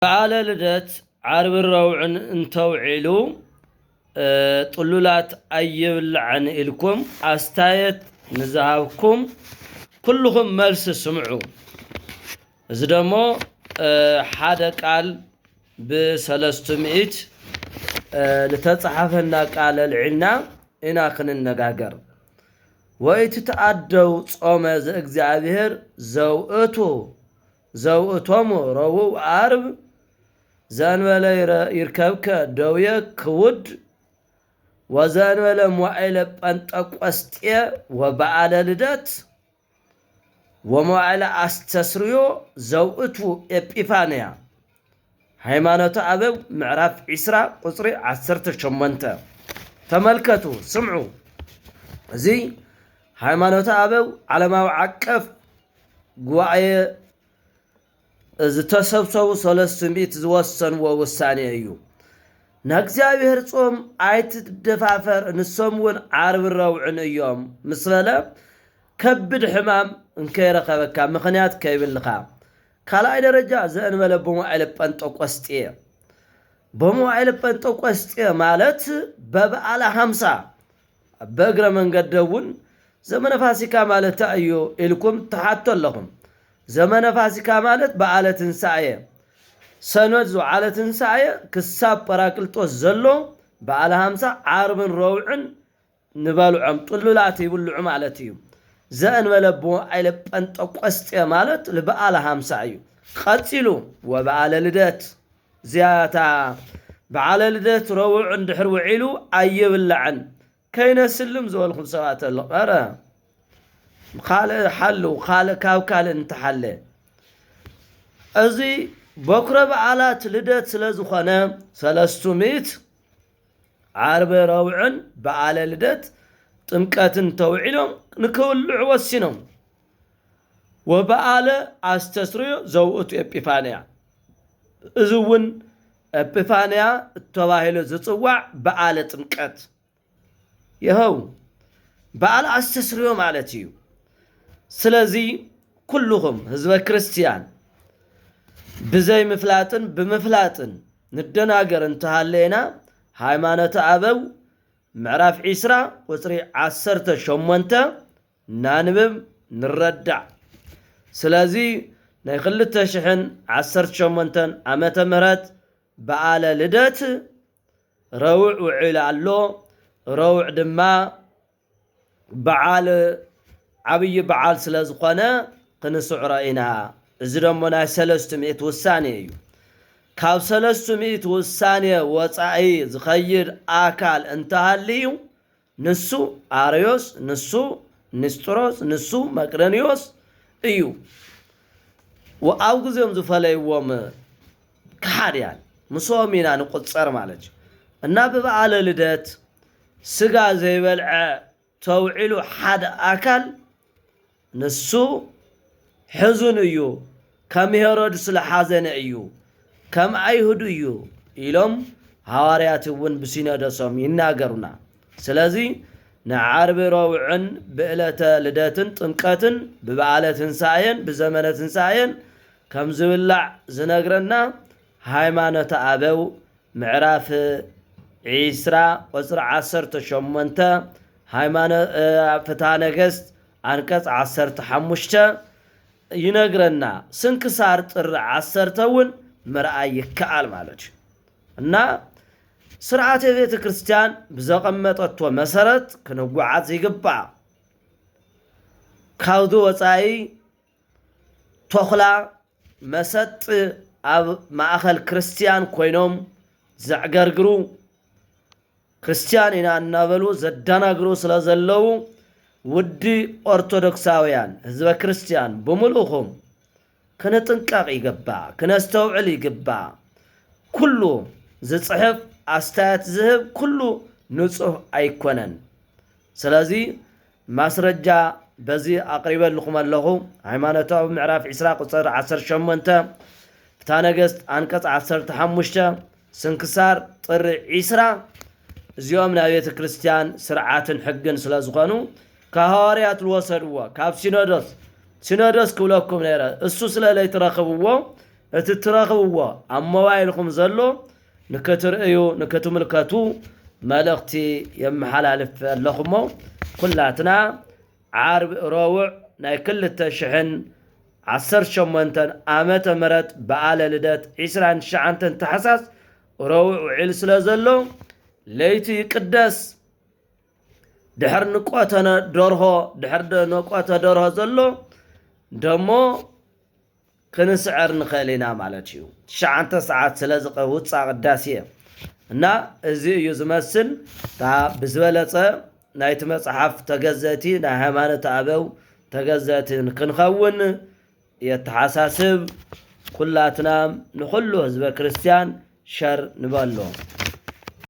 በዓለ ልደት ዓርብ ረውዕን እንተውዒሉ ጥሉላት ኣይብልዕን ኢልኩም ኣስተያየት ንዝሃብኩም ኩልኩም መልሲ ስምዑ። እዚ ደሞ ሓደ ቃል ብ300 ዝተፅሓፈና ቃል ኣልዒልና ኢና ክንነጋገር። ወይቲ ተኣደው ጾመ ዘእግዚአብሔር ዘውእቶሙ ረቡዕ ዓርብ ዘንበለ ይርከብከ ደውየ ክውድ ወዘንበለ መዋዕለ ጴንጠቆስጤ ወበዓለ ልደት ወመዋዕለ አስተስርዮ ዘውእቱ ኤጲፋንያ ሃይማኖተ አበው ምዕራፍ 20 ቁጽሪ 18 ተመልከቱ፣ ስምዑ። እዚ ሃይማኖተ አበው ዓለማዊ ዓቀፍ ጉባኤ ዝተሰብሰቡ 300 ዝወሰንዎ ውሳኔ እዩ። ንእግዚአብሔር ጾም ኣይትደፋፈር ንሶምውን ዓርብ ረውዕን እዮም ምስ በለ ከብድ ሕማም እንከይረኸበካ ምኽንያት ከይብልኻ። ካልኣይ ደረጃ ዘእንበለ በመዋዕለ ጴንጠቆስጤ ጴንጠቆስጤ ማለት በበዓለ 50 በእግረ መንገድ እውን ዘመነ ፋሲካ ማለት እዩ ኢልኩም ተሓቶ ኣለኹም። ዘመነ ፋሲካ ማለት በዓለ ትንሳኤ ሰንበት ዝዓለ ትንሳኤ ክሳብ ጰራቅሊጦስ ዘሎ በዓለ 50 ዓርብን ረውዕን ንበልዖም ጥሉላት ይብልዑ ማለት እዩ። ዘእንበለ በመዋዕለ ጴንጠቆስጤ ማለት ለበዓለ 50 እዩ። ቀፂሉ ወበዓለ ልደት ዝያታ በዓለ ልደት ረውዕ እንድሕር ውዒሉ ኣይብልዕን ከይነስልም ዝበልኩም ሰባት ኣሎ። ኧረ ካልእ ሓሉ ካብ ካልእ እንተሓለ እዚ በኩረ በዓላት ልደት ስለ ዝኾነ 300 ዓርብ ረውዕን በዓለ ልደት ጥምቀትን ተውዒሎም ንክብልዑ ወሲኖም። ወበዓለ አስተስርዮ ዘውእቱ ኤጲፋንያ እዚ እውን ኤጲፋንያ ተባሂሉ ዝፅዋዕ በዓለ ጥምቀት ይኸው በዓለ አስተስርዮ ማለት እዩ። ስለዚ ኩልኩም ህዝበ ክርስቲያን ብዘይ ምፍላጥን ብምፍላጥን ንደናገር እንተሃለየና ሃይማኖተ አበው ምዕራፍ 20 ቁጽሪ 18 ናንብብ ንረዳዕ። ስለዚ ናይ 2018 ዓመተ ምህረት በዓለ ልደት ረውዕ ውዒሉ ኣሎ። ረውዕ ድማ በዓል ዓብይ በዓል ስለ ዝኾነ ክንስዕሮ ኢና። እዚ ደሞ ናይ 300 ውሳኔ እዩ። ካብ 300 ውሳኔ ወፃኢ ዝኸይድ ኣካል እንተሃልዩ ንሱ ኣርዮስ፣ ንሱ ንስጥሮስ፣ ንሱ መቅደንዮስ እዩ። ኣብ ጊዜኦም ዝፈለይዎም ከሓድያን ምስኦም ኢና ንቁፀር ማለት እዩ። እና ብበዓለ ልደት ስጋ ዘይበልዐ ተውዒሉ ሓደ ኣካል ንሱ ሕዙን እዩ፣ ከም ሄሮድስ ዝሓዘነ እዩ፣ ከም ኣይሁድ እዩ ኢሎም ሃዋርያት እውን ብሲኖዶሶም ይናገሩና። ስለዚ ንዓርቢ ረውዕን ብዕለተ ልደትን ጥምቀትን ብበዓለ ትንሳኤን ብዘመነ ትንሳኤን ከም ዝብላዕ ዝነግረና ሃይማኖተ አበው ምዕራፍ 20 ቁጽሪ 18 ፍትሐ ነገሥት አንቀጽ 15 ይነግረና። ስንክሳር ጥር 10 እውን ምርኣይ ይከኣል ማለት እዩ። እና ስርዓተ ቤተ ክርስቲያን ብዘቐመጠቶ መሰረት ክንጓዓዝ ይግባእ። ካብዚ ወፃኢ ተኹላ መሰጥ ኣብ ማእኸል ክርስቲያን ኮይኖም ዘዕገርግሩ ክርስቲያን ኢና እናበሉ ዘደናግሩ ስለ ዘለዉ ውዲ ኦርቶዶክሳውያን ህዝበ ክርስቲያን ብምልኡኹም ክንጥንቀቕ ይግባእ፣ ክነስተውዕል ይግባእ። ኩሉ ዝፅሕፍ ኣስተያየት ዝህብ ኩሉ ንጹህ ኣይኮነን። ስለዚ ማስረጃ በዚ ኣቕሪበልኩም ኣለኹ። ሃይማኖተ አበው ምዕራፍ 20 ቁጽሪ 18 ፍትሐ ነገሥት አንቀጽ 15 ስንክሳር ጥሪ 20 እዚኦም ናይ ቤተ ክርስቲያን ስርዓትን ሕግን ስለ ዝኾኑ ካብ ሃዋርያት ዝወሰድዎ ካብ ሲኖዶስ ክብለኩም ነይረ። እሱ ስለለይ ትረኽብዎ اتتراخوا أموائلكم زلو نكتر ايو نكتم الكاتو ملغتي يمحلالف لخمو كلاتنا عارب روع ناي كل التشحن 18 عامة مرت بقالة لدات 20 شعنتن تحساس روع وعلس لازلو ليتي قدس دحر نقواتنا دورها دحر نقواتها دورها زلو دمو كنسعر نخلينا مالتيو شعنت ساعات سلازقه وصا قداسيه እና እዚ እዩ ዝመስል ታ ብዝበለጸ ናይቲ መጽሐፍ ተገዘቲ ናይ ሃይማኖት አበው ተገዘትን ክንኸውን የተሐሳስብ ኩላትና ንኹሉ ህዝበ ክርስቲያን ሸር ንበሎ